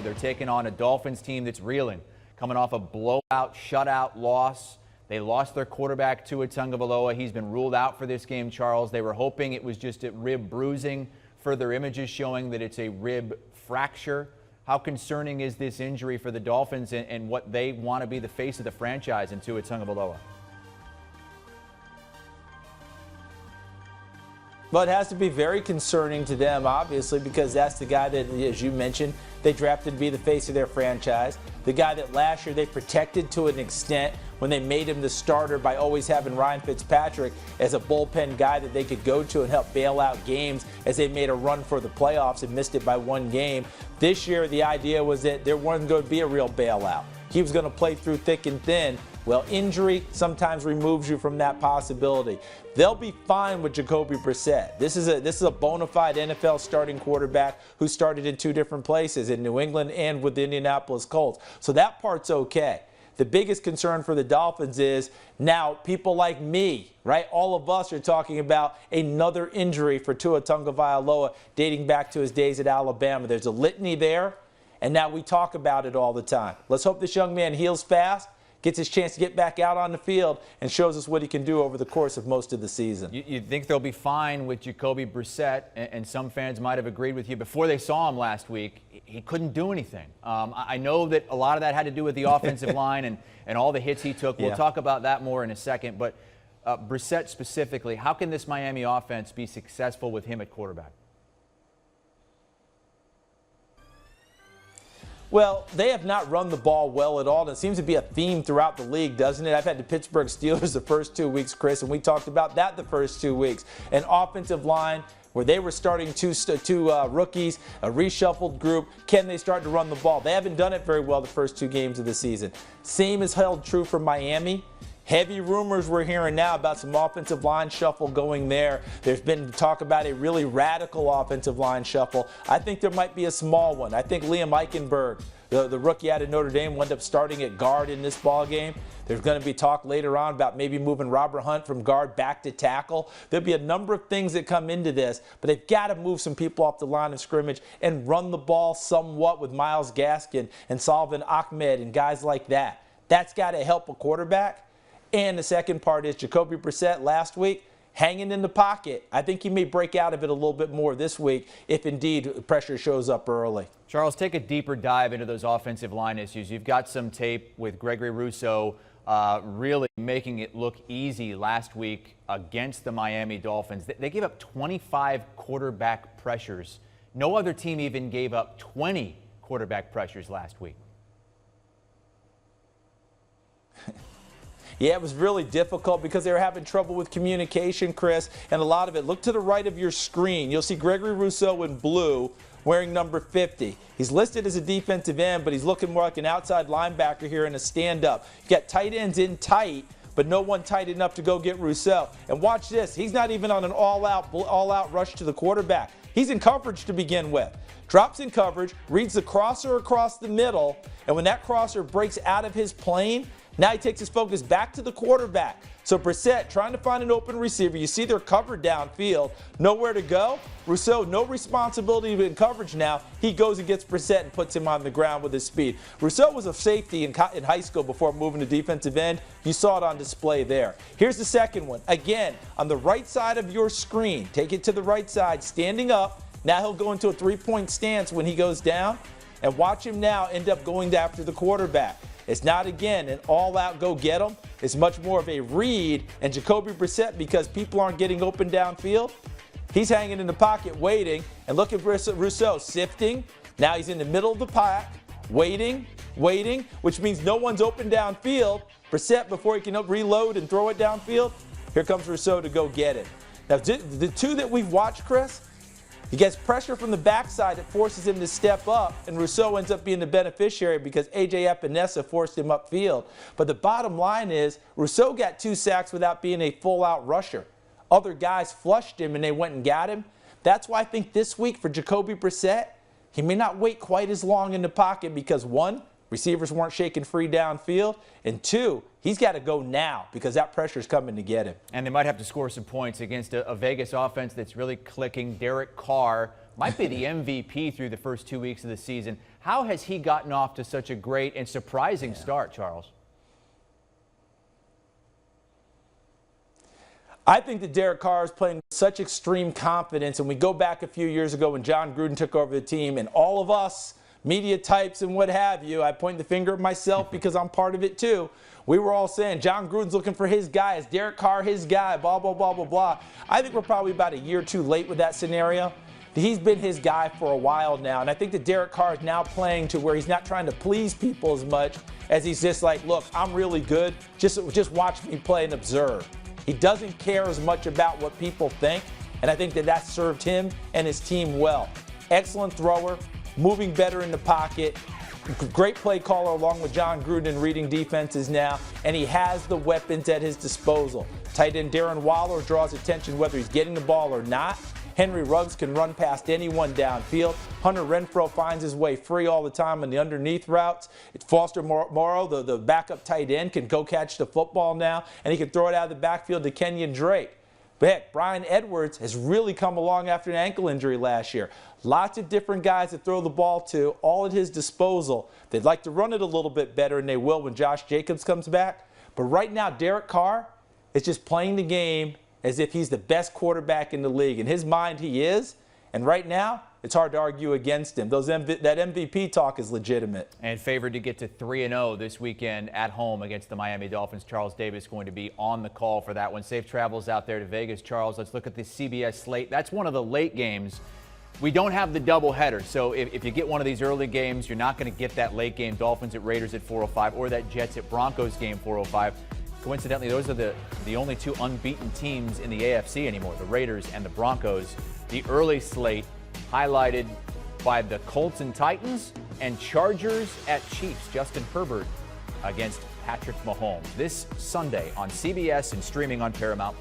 They're taking on a Dolphins team that's reeling, coming off a blowout, shutout loss. They lost their quarterback, Tua Tagovailoa. He's been ruled out for this game, Charles. They were hoping it was just a rib bruising. Further images showing that it's a rib fracture. How concerning is this injury for the Dolphins and what they want to be the face of the franchise in Tua Tagovailoa? Well, it has to be very concerning to them, obviously, because that's the guy that, as you mentioned, they drafted to be the face of their franchise. The guy that last year they protected to an extent when they made him the starter by always having Ryan Fitzpatrick as a bullpen guy that they could go to and help bail out games as they made a run for the playoffs and missed it by one game. This year, the idea was that there wasn't going to be a real bailout. He was going to play through thick and thin. Well, injury sometimes removes you from that possibility. They'll be fine with Jacoby Brissett. This is a bona fide NFL starting quarterback who started in two different places, in New England and with the Indianapolis Colts. So that part's okay. The biggest concern for the Dolphins is now people like me, right? All of us are talking about another injury for Tua Tagovailoa dating back to his days at Alabama. There's a litany there, and now we talk about it all the time. Let's hope this young man heals fast, gets his chance to get back out on the field, and shows us what he can do over the course of most of the season. You think they'll be fine with Jacoby Brissett, and some fans might have agreed with you before they saw him last week. He couldn't do anything. I know that a lot of that had to do with the offensive line and all the hits he took. We'll talk about that more in a second. But Brissett specifically, how can this Miami offense be successful with him at quarterback? Well, they have not run the ball well at all, and it seems to be a theme throughout the league, doesn't it? I've had the Pittsburgh Steelers the first 2 weeks, Chris, and we talked about that the first 2 weeks. An offensive line where they were starting two rookies, a reshuffled group. Can they start to run the ball? They haven't done it very well the first 2 games of the season. Same is held true for Miami. Heavy rumors we're hearing now about some offensive line shuffle going there. There's been talk about a really radical offensive line shuffle. I think there might be a small one. I think Liam Eichenberg, the rookie out of Notre Dame, wound up starting at guard in this ball game. There's going to be talk later on about maybe moving Robert Hunt from guard back to tackle. There'll be a number of things that come into this, but they've got to move some people off the line of scrimmage and run the ball somewhat with Myles Gaskin and Salvin Ahmed and guys like that. That's got to help a quarterback. And the second part is Jacoby Brissett last week, hanging in the pocket. I think he may break out of it a little bit more this week if indeed pressure shows up early. Charles, take a deeper dive into those offensive line issues. You've got some tape with Gregory Russo really making it look easy last week against the Miami Dolphins. They gave up 25 quarterback pressures. No other team even gave up 20 quarterback pressures last week. Yeah, it was really difficult because they were having trouble with communication, Chris, and a lot of it. Look to the right of your screen. You'll see Gregory Russo in blue wearing number 50. He's listed as a defensive end, but he's looking more like an outside linebacker here in a stand-up. You got tight ends in tight, but no one tight enough to go get Russo. And watch this. He's not even on an all-out rush to the quarterback. He's in coverage to begin with. Drops in coverage, reads the crosser across the middle, and when that crosser breaks out of his plane, now he takes his focus back to the quarterback. So Brissett trying to find an open receiver. You see they're covered downfield. Nowhere to go. Russo, no responsibility in coverage now. He goes and gets Brissett and puts him on the ground with his speed. Russo was a safety in high school before moving to defensive end. You saw it on display there. Here's the second one. Again, on the right side of your screen. Take it to the right side, standing up. Now he'll go into a three-point stance when he goes down. And watch him now end up going after the quarterback. It's not, again, an all-out go-get-em. It's much more of a read. And Jacoby Brissett, because people aren't getting open downfield, he's hanging in the pocket waiting. And look at Russo sifting. Now he's in the middle of the pack, waiting, which means no one's open downfield. Brissett, before he can reload and throw it downfield, here comes Russo to go get it. Now, the two that we've watched, Chris, he gets pressure from the backside that forces him to step up, and Russo ends up being the beneficiary because A.J. Epinesa forced him upfield. But the bottom line is Russo got 2 sacks without being a full-out rusher. Other guys flushed him, and they went and got him. That's why I think this week for Jacoby Brissett, he may not wait quite as long in the pocket because, 1, receivers weren't shaking free downfield, and 2, he's got to go now because that pressure is coming to get him. And they might have to score some points against a Vegas offense that's really clicking. Derek Carr might be the MVP through the first 2 weeks of the season. How has he gotten off to such a great and surprising start, Charles? I think that Derek Carr is playing with such extreme confidence, and we go back a few years ago when John Gruden took over the team, and all of us, media types and what have you, I point the finger at myself because I'm part of it too, we were all saying John Gruden's looking for his guy, is Derek Carr his guy, blah, blah, blah, blah, blah. I think we're probably about a year or two late with that scenario. He's been his guy for a while now, and I think that Derek Carr is now playing to where he's not trying to please people as much as he's just like, look, I'm really good, just watch me play and observe. He doesn't care as much about what people think, and I think that that served him and his team well. Excellent thrower, moving better in the pocket, great play caller along with John Gruden reading defenses now, and he has the weapons at his disposal. Tight end Darren Waller draws attention whether he's getting the ball or not. Henry Ruggs can run past anyone downfield. Hunter Renfrow finds his way free all the time in the underneath routes. Foster Morrow, the backup tight end, can go catch the football now, and he can throw it out of the backfield to Kenyon Drake. But heck, Brian Edwards has really come along after an ankle injury last year. Lots of different guys to throw the ball to, all at his disposal. They'd like to run it a little bit better, and they will when Josh Jacobs comes back. But right now, Derek Carr is just playing the game as if he's the best quarterback in the league. In his mind, he is. And right now, it's hard to argue against him. That MVP talk is legitimate. And favored to get to 3-0 this weekend at home against the Miami Dolphins. Charles Davis going to be on the call for that one. Safe travels out there to Vegas. Charles, let's look at the CBS slate. That's one of the late games. We don't have the doubleheader, so if you get one of these early games, you're not going to get that late game, Dolphins at Raiders at 4:05, or that Jets at Broncos game 4:05. Coincidentally, those are the only two unbeaten teams in the AFC anymore, the Raiders and the Broncos. The early slate highlighted by the Colts and Titans and Chargers at Chiefs. Justin Herbert against Patrick Mahomes. This Sunday on CBS and streaming on Paramount+.